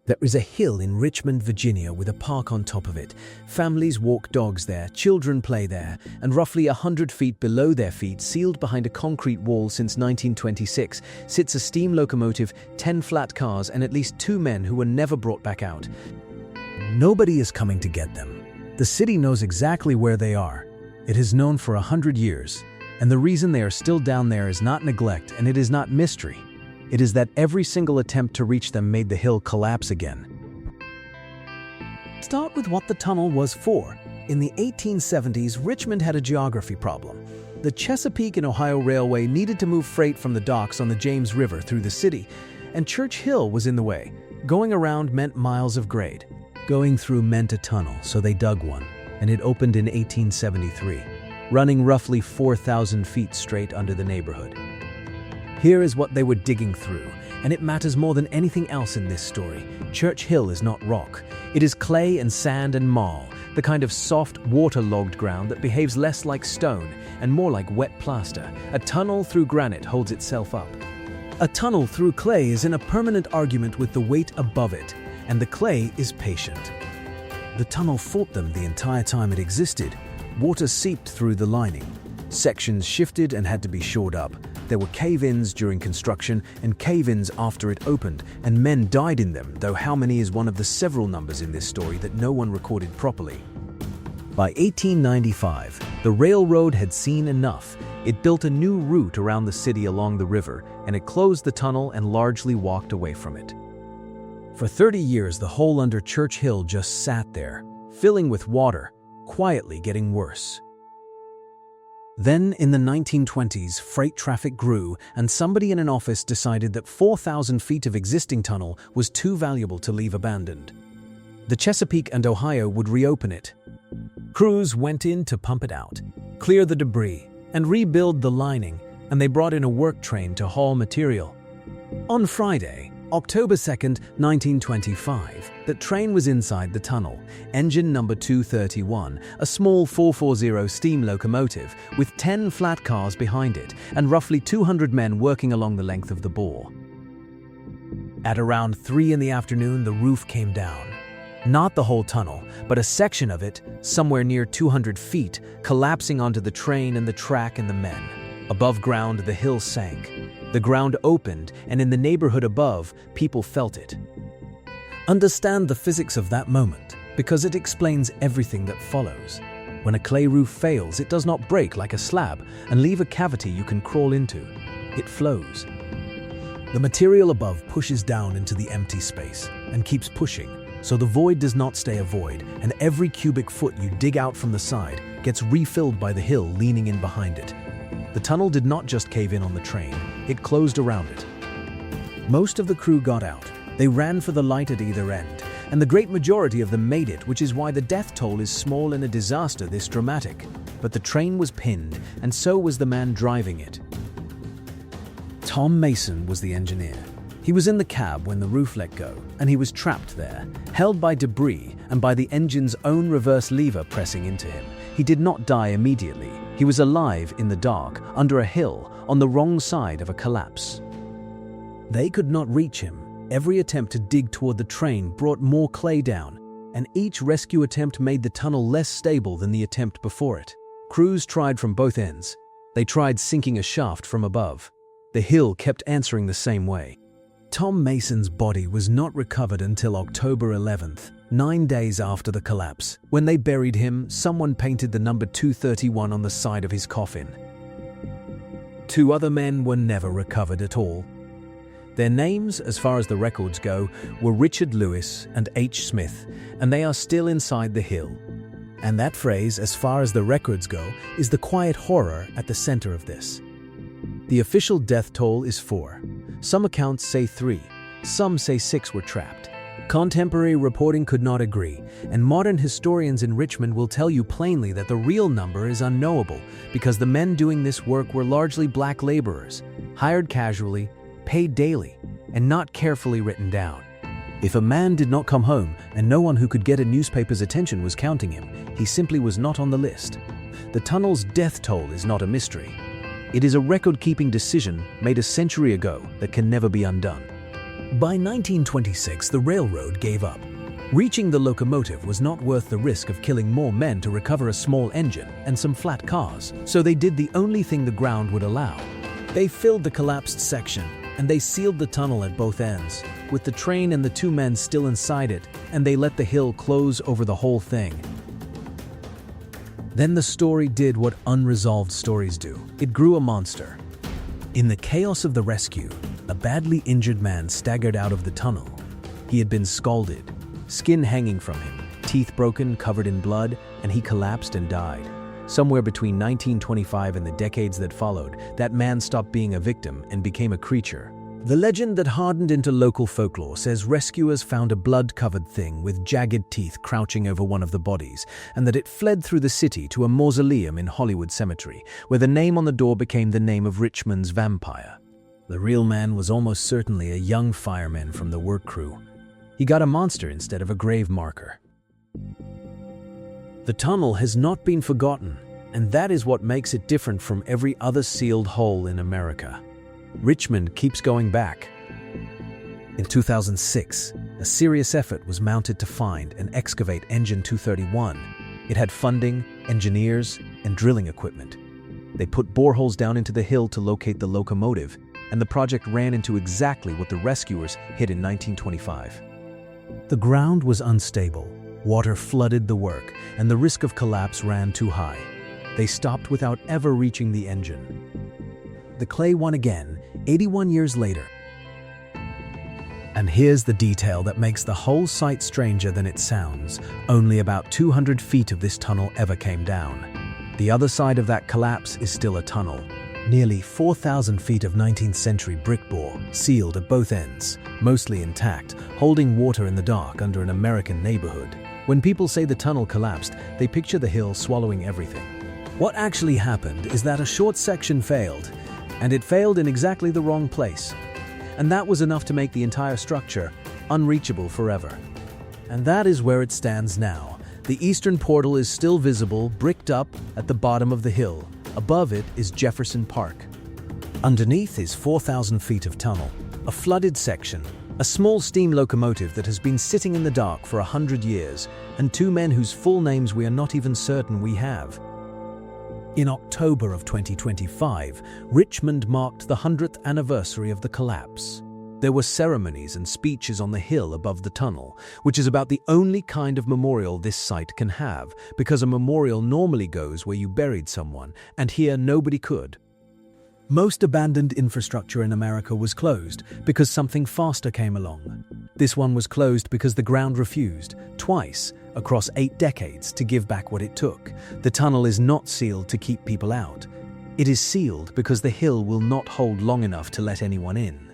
There is a hill in Richmond, Virginia, with a park on top of it. Families walk dogs there, children play there, and roughly 100 feet below their feet, sealed behind a concrete wall since 1926, sits a steam locomotive, 10 flat cars, and at least 2 men who were never brought back out. Nobody is coming to get them. The city knows exactly where they are. It has known for 100 years, and the reason they are still down there is not neglect, and it is not mystery. It is that every single attempt to reach them made the hill collapse again. Start with what the tunnel was for. In the 1870s, Richmond had a geography problem. The Chesapeake and Ohio Railway needed to move freight from the docks on the James River through the city, and Church Hill was in the way. Going around meant miles of grade. Going through meant a tunnel, so they dug one, and it opened in 1873, running roughly 4,000 feet straight under the neighborhood. Here is what they were digging through, and it matters more than anything else in this story. Church Hill is not rock. It is clay and sand and marl, the kind of soft, waterlogged ground that behaves less like stone and more like wet plaster. A tunnel through granite holds itself up. A tunnel through clay is in a permanent argument with the weight above it, and the clay is patient. The tunnel fought them the entire time it existed. Water seeped through the lining. Sections shifted and had to be shored up. There were cave-ins during construction and cave-ins after it opened, and men died in them, though how many is one of the several numbers in this story that no one recorded properly. By 1895, the railroad had seen enough. It built a new route around the city along the river, and it closed the tunnel and largely walked away from it. For 30 years, the hole under Church Hill just sat there, filling with water, quietly getting worse. Then, in the 1920s, freight traffic grew, and somebody in an office decided that 4,000 feet of existing tunnel was too valuable to leave abandoned. The Chesapeake and Ohio would reopen it. Crews went in to pump it out, clear the debris, and rebuild the lining, and they brought in a work train to haul material. On Friday, October 2nd, 1925, the train was inside the tunnel, engine number 231, a small 440 steam locomotive with 10 flat cars behind it and roughly 200 men working along the length of the bore. At around 3 in the afternoon, the roof came down. Not the whole tunnel, but a section of it, somewhere near 200 feet, collapsing onto the train and the track and the men. Above ground, the hill sank. The ground opened, and in the neighborhood above, people felt it. Understand the physics of that moment, because it explains everything that follows. When a clay roof fails, it does not break like a slab and leave a cavity you can crawl into. It flows. The material above pushes down into the empty space and keeps pushing, so the void does not stay a void, and every cubic foot you dig out from the side gets refilled by the hill leaning in behind it. The tunnel did not just cave in on the train, it closed around it. Most of the crew got out. They ran for the light at either end, and the great majority of them made it, which is why the death toll is small in a disaster this dramatic. But the train was pinned, and so was the man driving it. Tom Mason was the engineer. He was in the cab when the roof let go, and he was trapped there, held by debris and by the engine's own reverse lever pressing into him. He did not die immediately. He was alive in the dark, under a hill, on the wrong side of a collapse. They could not reach him. Every attempt to dig toward the train brought more clay down, and each rescue attempt made the tunnel less stable than the attempt before it. Crews tried from both ends. They tried sinking a shaft from above. The hill kept answering the same way. Tom Mason's body was not recovered until October 11th, 9 days after the collapse. When they buried him, someone painted the number 231 on the side of his coffin. 2 other men were never recovered at all. Their names, as far as the records go, were Richard Lewis and H. Smith, and they are still inside the hill. And that phrase, as far as the records go, is the quiet horror at the center of this. The official death toll is 4. Some accounts say 3. Some say 6 were trapped. Contemporary reporting could not agree, and modern historians in Richmond will tell you plainly that the real number is unknowable because the men doing this work were largely black laborers, hired casually, paid daily, and not carefully written down. If a man did not come home and no one who could get a newspaper's attention was counting him, he simply was not on the list. The tunnel's death toll is not a mystery. It is a record-keeping decision made a century ago that can never be undone. By 1926, the railroad gave up. Reaching the locomotive was not worth the risk of killing more men to recover a small engine and some flat cars, so they did the only thing the ground would allow. They filled the collapsed section, and they sealed the tunnel at both ends, with the train and the two men still inside it, and they let the hill close over the whole thing. Then the story did what unresolved stories do. It grew a monster. In the chaos of the rescue, a badly injured man staggered out of the tunnel. He had been scalded, skin hanging from him, teeth broken, covered in blood, and he collapsed and died. Somewhere between 1925 and the decades that followed, that man stopped being a victim and became a creature. The legend that hardened into local folklore says rescuers found a blood-covered thing with jagged teeth crouching over one of the bodies, and that it fled through the city to a mausoleum in Hollywood Cemetery, where the name on the door became the name of Richmond's vampire. The real man was almost certainly a young fireman from the work crew. He got a monster instead of a grave marker. The tunnel has not been forgotten, and that is what makes it different from every other sealed hole in America. Richmond keeps going back. In 2006, a serious effort was mounted to find and excavate Engine 231. It had funding, engineers, and drilling equipment. They put boreholes down into the hill to locate the locomotive, and the project ran into exactly what the rescuers hit in 1925. The ground was unstable. Water flooded the work, and the risk of collapse ran too high. They stopped without ever reaching the engine. The clay won again, 81 years later. And here's the detail that makes the whole site stranger than it sounds. Only about 200 feet of this tunnel ever came down. The other side of that collapse is still a tunnel. Nearly 4,000 feet of 19th century brick bore, sealed at both ends, mostly intact, holding water in the dark under an American neighborhood. When people say the tunnel collapsed, they picture the hill swallowing everything. What actually happened is that a short section failed, and it failed in exactly the wrong place. And that was enough to make the entire structure unreachable forever. And that is where it stands now. The eastern portal is still visible, bricked up at the bottom of the hill. Above it is Jefferson Park. Underneath is 4,000 feet of tunnel, a flooded section, a small steam locomotive that has been sitting in the dark for 100 years, and two men whose full names we are not even certain we have. In October of 2025, Richmond marked the 100th anniversary of the collapse. There were ceremonies and speeches on the hill above the tunnel, which is about the only kind of memorial this site can have, because a memorial normally goes where you buried someone, and here nobody could. Most abandoned infrastructure in America was closed because something faster came along. This one was closed because the ground refused, twice, across 8 decades, to give back what it took. The tunnel is not sealed to keep people out. It is sealed because the hill will not hold long enough to let anyone in.